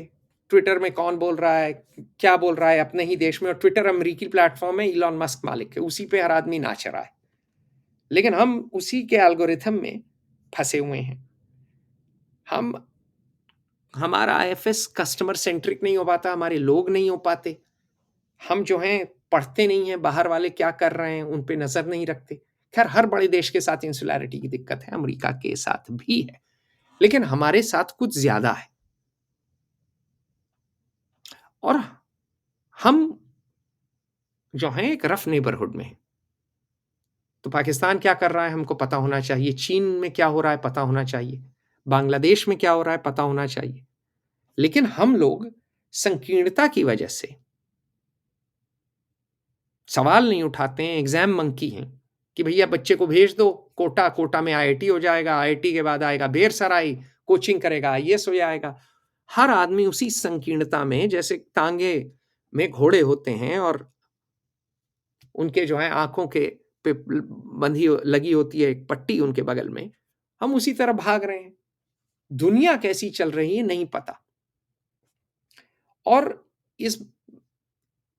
ट्विटर में कौन बोल रहा है, क्या बोल रहा है अपने ही देश में, और ट्विटर अमेरिकी प्लेटफ़ॉर्म है, इलॉन मस्क मालिक है, उसी पे हर आदमी नाच रहा है। लेकिन हम उसी के एल्गोरिथम में फँसे हुए हैं। हम हमारा आईएफएस कस्टमर सेंट्रिक नहीं हो पाता, हमारे लोग नहीं हो पाते। हम जो हैं पढ़ते नहीं हैं, बाहर वाले क्या कर रहे हैं, उन पे नज़र नहीं रखते। ख़ैर हर बड़े देश के साथ इंसुलैरिटी की दिक्कत है, अमेरिका के साथ भी है, लेकिन हमारे साथ कुछ ज़्यादा है। और हम जो हैं एक रफ़ नेबरहुड में हैं। तो पाकिस्तान क्या कर रहा है हमको पता होना चाहिए, चीन में क्या हो रहा है पता होना चाहिए, बांग्लादेश में क्या हो रहा है पता होना चाहिए। लेकिन हम लोग संकीर्णता की वजह से सवाल नहीं उठाते हैं, एग्ज़ाम मंकी हैं कि भैया बच्चे को भेज दो कोटा, कोटा में आईआईटी हो जाएगा, आईआईटी के बाद आएगा बेरसराई, कोचिंग करेगा, आईएएस हो जाएगा। हर आदमी उसी संकीर्णता में, जैसे टाँगे में घोड़े होते हैं और उनके जो है आँखों के पे बंधी लगी होती है एक पट्टी उनके बगल में, हम उसी तरह भाग रहे हैं। दुनिया कैसी चल रही है नहीं पता। और इस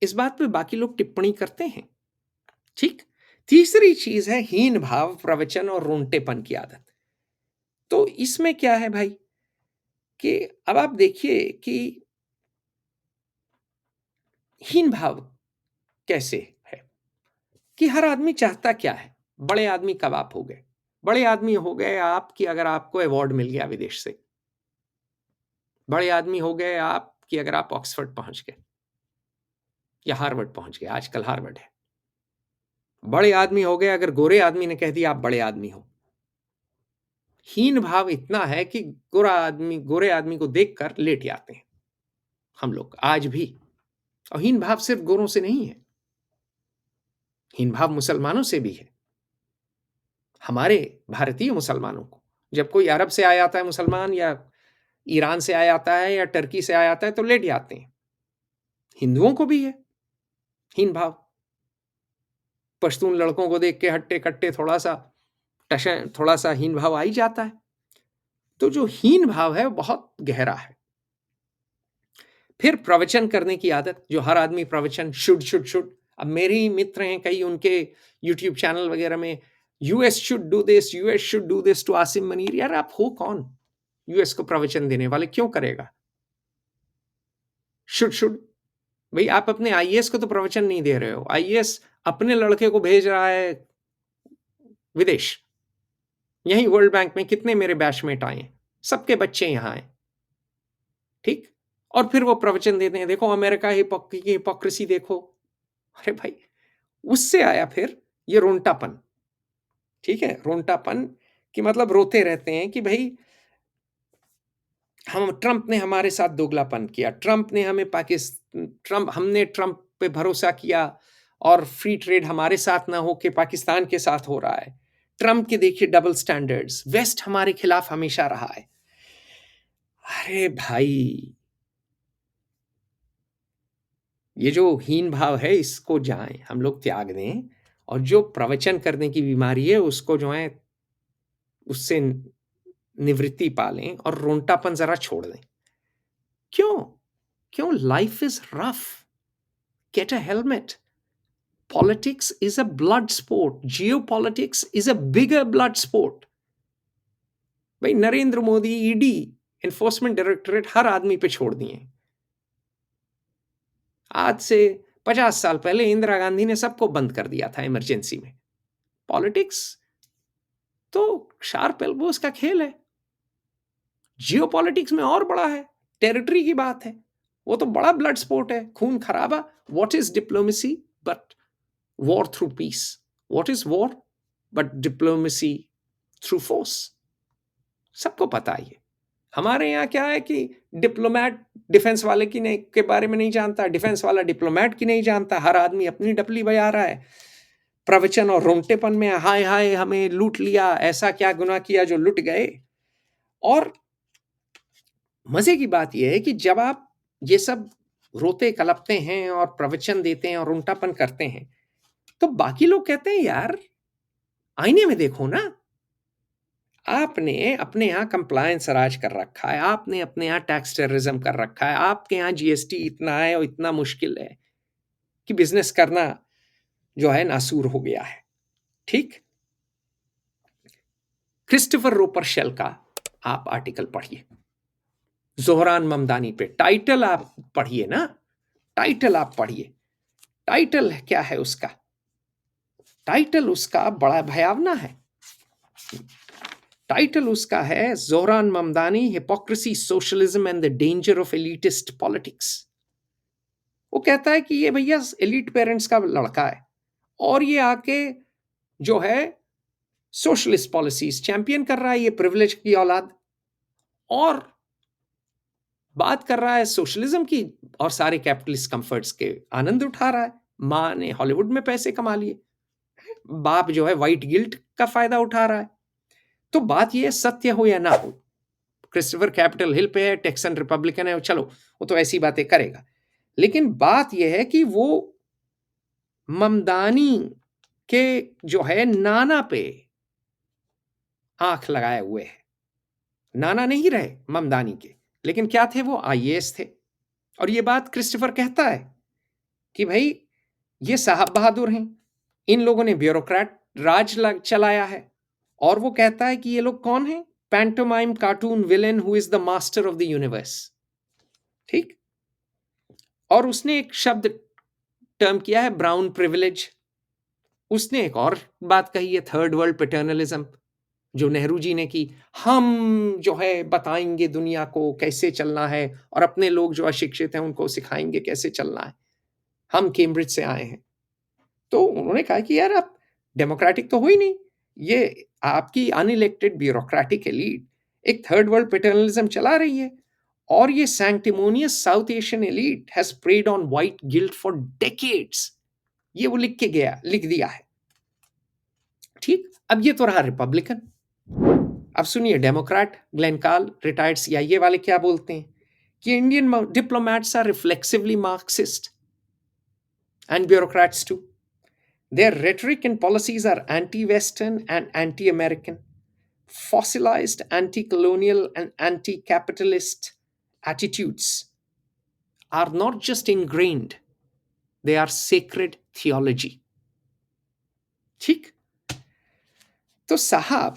इस बात पे बाकी लोग टिप्पणी करते हैं, ठीक? तीसरी चीज़ है हीन भाव, प्रवचन और रोंटेपन की आदत। तो इसमें क्या है भाई कि अब आप देखिए कि हीन भाव कैसे है कि हर आदमी चाहता क्या है? बड़े आदमी कब आप हो गए? बड़े आदमी हो गए आप कि अगर आपको अवार्ड मिल गया विदेश से। बड़े आदमी हो गए आप कि अगर आप ऑक्सफोर्ड पहुंच गए या हार्वर्ड पहुंच गए, आजकल हार्वर्ड है। बड़े आदमी हो गए अगर गोरे आदमी ने कह दिया आप बड़े आदमी हो। हीन भाव इतना है कि गोरे आदमी को देखकर लेट जाते हैं हम लोग आज भी। और हीन भाव सिर्फ गोरों से नहीं है, हीन भाव मुसलमानों से भी है। हमारे भारतीय मुसलमानों को जब कोई अरब से आया आता है मुसलमान, या ईरान से आया आता है, या टर्की से आया आता है, तो लेट जाते हैं। हिंदुओं को भी है हीन भाव। पश्तून लड़कों को देख के हट्टे कट्टे थोड़ा सा हीन भाव आ ही जाता है। तो जो हीन भाव है वो बहुत गहरा है। फिर प्रवचन करने की आदत, जो हर आदमी प्रवचन शुड। अब मेरे ही मित्र हैं कई, उनके यूट्यूब चैनल वगैरह में US should do this to Asim Munir. यार आप हो कौन यूएस को प्रवचन देने वाले? क्यों करेगा शुड? भाई आप अपने आईएएस को तो प्रवचन नहीं दे रहे हो। आईएएस अपने लड़के को भेज रहा है विदेश। यही वर्ल्ड बैंक में कितने मेरे बैचमेट आए, सबके बच्चे यहां आए, ठीक। और फिर वो प्रवचन देते हैं, देखो अमेरिका की हिपोक्रेसी देखो। अरे भाई, उससे आया फिर ये रोंटापन, ठीक है। रोंटापन कि मतलब रोते रहते हैं कि भाई ट्रंप ने हमारे साथ दोगलापन किया, हमने ट्रंप पे भरोसा किया और फ्री ट्रेड हमारे साथ ना हो के पाकिस्तान के साथ हो रहा है। ट्रंप के देखिए डबल स्टैंडर्ड्स, वेस्ट हमारे खिलाफ हमेशा रहा है। अरे भाई, ये जो हीन भाव है इसको जाएं हम लोग त्याग दें, और जो प्रवचन करने की बीमारी है उसको जो है उससे निवृत्ति पालें और रोंटापन जरा छोड़ दें। क्यों life is rough, get a helmet. Politics is a blood sport, geopolitics is a bigger blood sport. भाई Narendra Modi ED, enforcement directorate हर आदमी पे छोड़ दिए। आज से 50 साल पहले इंदिरा गांधी ने सबको बंद कर दिया था इमरजेंसी में। पॉलिटिक्स तो शार्प एल्बोस का खेल है। जियो पॉलिटिक्स में और बड़ा है, टेरिटरी की बात है, वो तो बड़ा ब्लड स्पोर्ट है, खून खराबा। What is diplomacy but war through peace? What is war but diplomacy through force? सबको पता है ये। हमारे यहाँ क्या है कि डिप्लोमेट डिफेंस वाले के बारे में नहीं जानता, डिफेंस वाला डिप्लोमेट की नहीं जानता। हर आदमी अपनी डपली बजा रहा है प्रवचन और रोंटेपन में, हाय हाय हमें लूट लिया, ऐसा क्या गुनाह किया जो लुट गए। और मजे की बात यह है कि जब आप ये सब रोते कलपते हैं और प्रवचन देते हैं और उल्टापन करते हैं, तो बाकी लोग कहते हैं यार आईने में देखो ना, आपने अपने यहाँ कंप्लायंस राज कर रखा है, आपने अपने यहाँ टैक्स टेररिज्म कर रखा है, आपके यहाँ जीएसटी इतना है और इतना मुश्किल है कि बिजनेस करना जो है नासूर हो गया है, ठीक। क्रिस्टोफर रोपर शेल का आप आर्टिकल पढ़िए, जोहरान ममदानी पे। टाइटल आप पढ़िए ना, टाइटल आप पढ़िए। टाइटल क्या है उसका? टाइटल उसका बड़ा भयावना है। टाइटल उसका है Zohran Mamdani, hypocrisy, socialism and the danger of elitist politics. वो कहता है कि ये भैया एलिट पेरेंट्स का लड़का है और ये आके जो है सोशलिस्ट पॉलिसीज चैंपियन कर रहा है, ये प्रिविलेज की औलाद, और बात कर रहा है सोशलिज्म की, और सारे कैपिटलिस्ट कंफर्ट्स के आनंद उठा रहा है। माँ ने हॉलीवुड में पैसे कमा लिए, बाप जो है व्हाइट गिल्ट का फायदा उठा रहा है। तो बात यह सत्य हो या ना हो, क्रिस्टोफर कैपिटल हिल पे है, टेक्सन रिपब्लिकन है, चलो वो तो ऐसी बातें करेगा। लेकिन बात यह है कि वो ममदानी के जो है नाना पे आंख लगाए हुए है। नाना नहीं रहे ममदानी के, लेकिन क्या थे वो? आईएएस थे। और ये बात क्रिस्टोफर कहता है कि भाई ये साहब बहादुर हैं, इन लोगों ने ब्यूरोक्रेट राज चलाया है। और वो कहता है कि ये लोग कौन हैं? Pantomime cartoon villain who is the master of the universe, ठीक। और उसने एक शब्द टर्म किया है ब्राउन प्रिविलेज। उसने एक और बात कही है, थर्ड वर्ल्ड पैटर्नलिज्म। जो नेहरू जी ने की, हम जो है बताएँगे दुनिया को कैसे चलना है और अपने लोग जो अशिक्षित हैं उनको सिखाएँगे कैसे चलना है। हम कैम्ब्रिज से आए हैं। तो उन्होंने कहा कि यार आप डेमोक्रेटिक तो हो ही नहीं। ये आपकी अनइलेक्टेड ब्यूरोक्रेटिक एलीट एक थर्ड वर्ल्ड पैटर्नलिज्म चला रही है और ये sanctimonious South Asian elite has preyed on white guilt for decades. ये वो लिख दिया है। ठीक, अब ये तो रहा रिपब्लिकन। अब सुनिए Democrat Glenn Carl retired CIA वाले क्या बोलते हैं कि Indian diplomats are reflexively Marxist and bureaucrats too. Their rhetoric and policies are anti Western and anti American, fossilized anti colonial and anti capitalist attitudes are not just ingrained, they are sacred theology. ठीक, तो साहब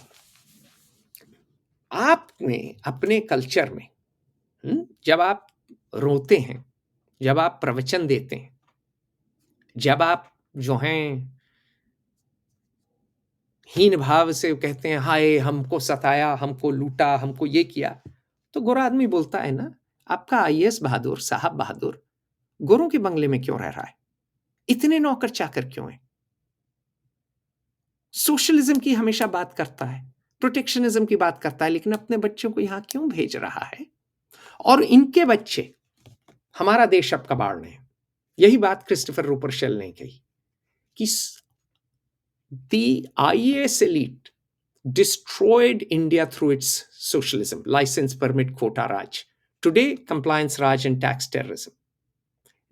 आपने अपने culture में जब आप रोते हैं, जब आप प्रवचन देते हैं, जब आप जो हैं हीन भाव से कहते हैं हाय हमको सताया, हमको लूटा, हमको ये किया, तो गोरा आदमी बोलता है ना, आपका आईएएस बहादुर साहब बहादुर गोरों के बंगले में क्यों रह रहा है? इतने नौकर चाकर क्यों हैं? सोशलिज्म की हमेशा बात करता है, प्रोटेक्शनिज्म की बात करता है, लेकिन अपने बच्चों को यहां क्यों भेज रहा है? और इनके बच्चे हमारा देश अब कबाड़ रहे हैं। यही बात क्रिस्टोफर रूपरशेल ने कही कि the IAS elite destroyed India through its socialism, license, permit, quota Raj. Today, compliance Raj and tax terrorism.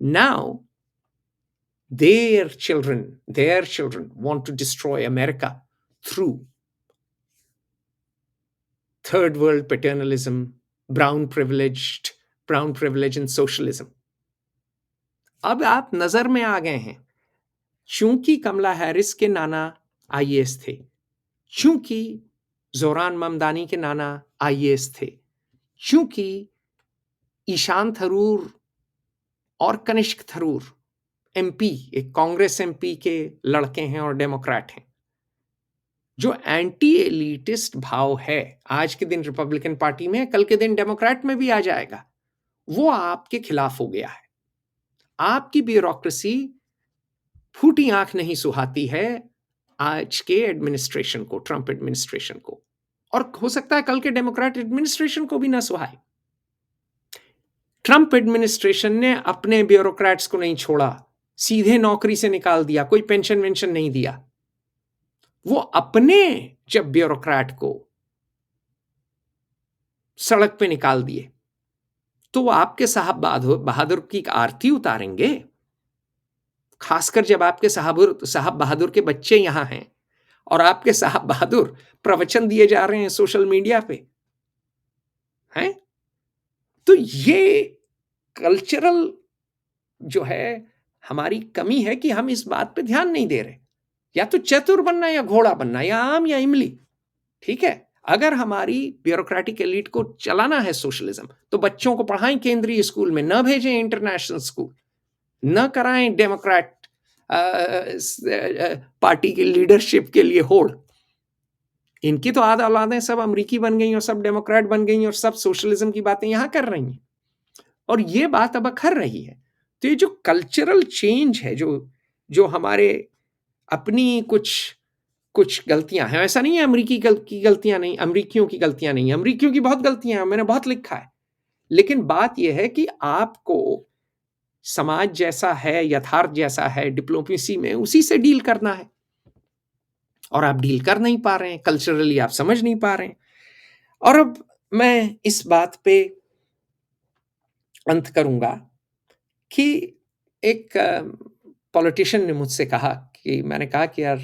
Now, their children want to destroy America through third world paternalism, brown privilege and socialism. अब आप नजर में आ गए हैं, चूंकि कमला Harris के नाना IAS थे, चूंकि जोरान ममदानी के नाना आईएएस थे, चूंकि ईशान थरूर और कनिष्क थरूर एमपी, एक कांग्रेस एमपी के लड़के हैं और डेमोक्रेट हैं, जो एंटी एलिटिस्ट भाव है आज के दिन रिपब्लिकन पार्टी में, कल के दिन डेमोक्रेट में भी आ जाएगा, वो आपके खिलाफ हो गया है। आपकी ब्यूरोक्रेसी फूटी आंख नहीं सुहाती है आज के एडमिनिस्ट्रेशन को, ट्रंप एडमिनिस्ट्रेशन को, और हो सकता है कल के डेमोक्रेट एडमिनिस्ट्रेशन को भी ना सुहाए। ट्रंप एडमिनिस्ट्रेशन ने अपने ब्यूरोक्रेट्स को नहीं छोड़ा, सीधे नौकरी से निकाल दिया, कोई पेंशन वेंशन नहीं दिया। वो अपने जब ब्यूरोक्रेट को सड़क पे निकाल दिए तो वो आपके साहब बहादुर की आरती उतारेंगे, खासकर जब आपके साहब बहादुर के बच्चे यहां हैं और आपके साहब बहादुर प्रवचन दिए जा रहे हैं सोशल मीडिया पे हैं। तो ये कल्चरल जो है हमारी कमी है कि हम इस बात पे ध्यान नहीं दे रहे। या तो चतुर बनना या घोड़ा बनना, या आम या इमली। ठीक है, अगर हमारी ब्यूरोक्रेटिक एलीट को चलाना है सोशलिज्म, तो बच्चों को पढ़ाएं केंद्रीय स्कूल में, न भेजें इंटरनेशनल स्कूल, न कराएं डेमोक्रेट पार्टी की लीडरशिप के लिए होड़। इनकी तो आध औलादें सब अमेरिकी बन गई और सब डेमोक्रेट बन गई और सब सोशलिज्म की बातें यहां कर रही हैं, और ये बात अब अखर रही है। तो ये जो कल्चरल चेंज है, जो हमारे अपनी कुछ गलतियां हैं, ऐसा नहीं है अमेरिकी की गलतियां नहीं, अमेरिकियों की गलतियां नहीं, अमेरिकियों की बहुत गलतियां हैं, मैंने बहुत लिखा है। लेकिन बात यह है कि आपको समाज जैसा है, यथार्थ जैसा है डिप्लोमेसी में, उसी से डील करना है, और आप डील कर नहीं पा रहे हैं, कल्चरली आप समझ नहीं पा रहे हैं। और अब मैं इस बात पे अंत करूंगा कि एक पॉलिटिशियन ने मुझसे कहा कि, मैंने कहा कि यार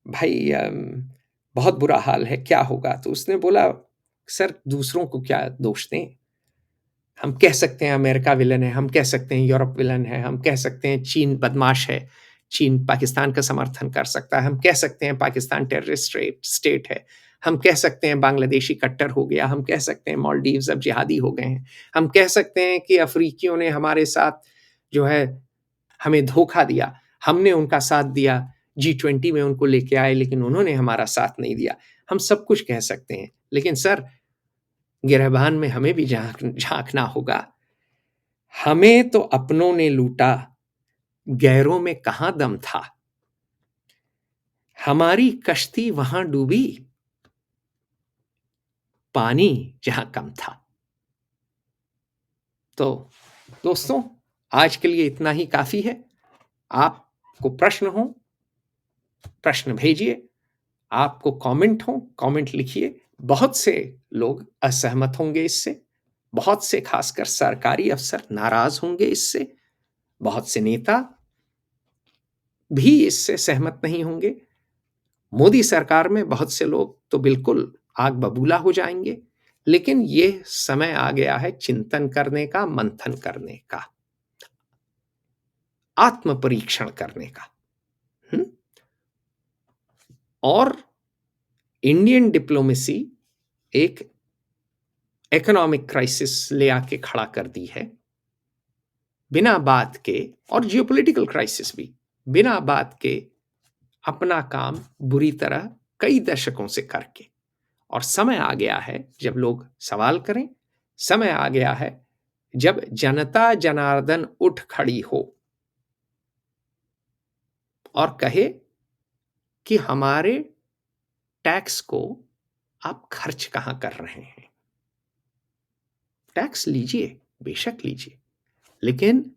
भाई बहुत बुरा हाल है, क्या होगा? तो उसने बोला सर दूसरों को क्या दोष दें, हम कह सकते हैं अमेरिका विलन है, हम कह सकते हैं यूरोप विलन है, हम कह सकते हैं चीन बदमाश है, चीन पाकिस्तान का समर्थन कर सकता है, हम कह सकते हैं पाकिस्तान टेररिस्ट स्टेट है, हम कह सकते हैं बांग्लादेशी कट्टर हो गया, हम कह सकते हैं मालदीव्स अब जिहादी हो गए हैं, हम कह सकते हैं कि अफ्रीकियों ने हमारे साथ जो है हमें धोखा दिया, हमने उनका साथ दिया G20 में उनको लेके आए, लेकिन उन्होंने हमारा साथ नहीं दिया। हम सब कुछ कह सकते हैं, लेकिन सर गिरहबान में हमें भी झांकना होगा। हमें तो अपनों ने लूटा, गैरों में कहां दम था। हमारी कश्ती वहां डूबी, पानी जहां कम था। तो दोस्तों, आज के लिए इतना ही काफी है। आपको प्रश्न हो, प्रश्न भेजिए। आपको कमेंट हो, कमेंट लिखिए। बहुत से लोग असहमत होंगे इससे, बहुत से खासकर सरकारी अफसर नाराज होंगे इससे, बहुत से नेता भी इससे सहमत नहीं होंगे। मोदी सरकार में बहुत से लोग तो बिल्कुल आग बबूला हो जाएंगे। लेकिन यह समय आ गया है चिंतन करने का, मंथन करने का, आत्म परीक्षण करने का। और इंडियन डिप्लोमेसी एक इकोनॉमिक क्राइसिस ले आके खड़ा कर दी है बिना बात के, और जियोपॉलिटिकल क्राइसिस भी बिना बात के, अपना काम बुरी तरह कई दशकों से करके। और समय आ गया है जब लोग सवाल करें, समय आ गया है जब जनता जनार्दन उठ खड़ी हो और कहे कि हमारे टैक्स को आप खर्च कहां कर रहे हैं। टैक्स लीजिए, बेशक लीजिए, लेकिन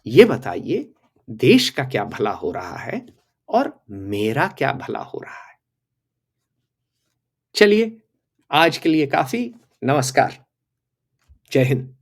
ये बताइए देश का क्या भला हो रहा है और मेरा क्या भला हो रहा है। चलिए, आज के लिए काफी। नमस्कार, जय हिंद।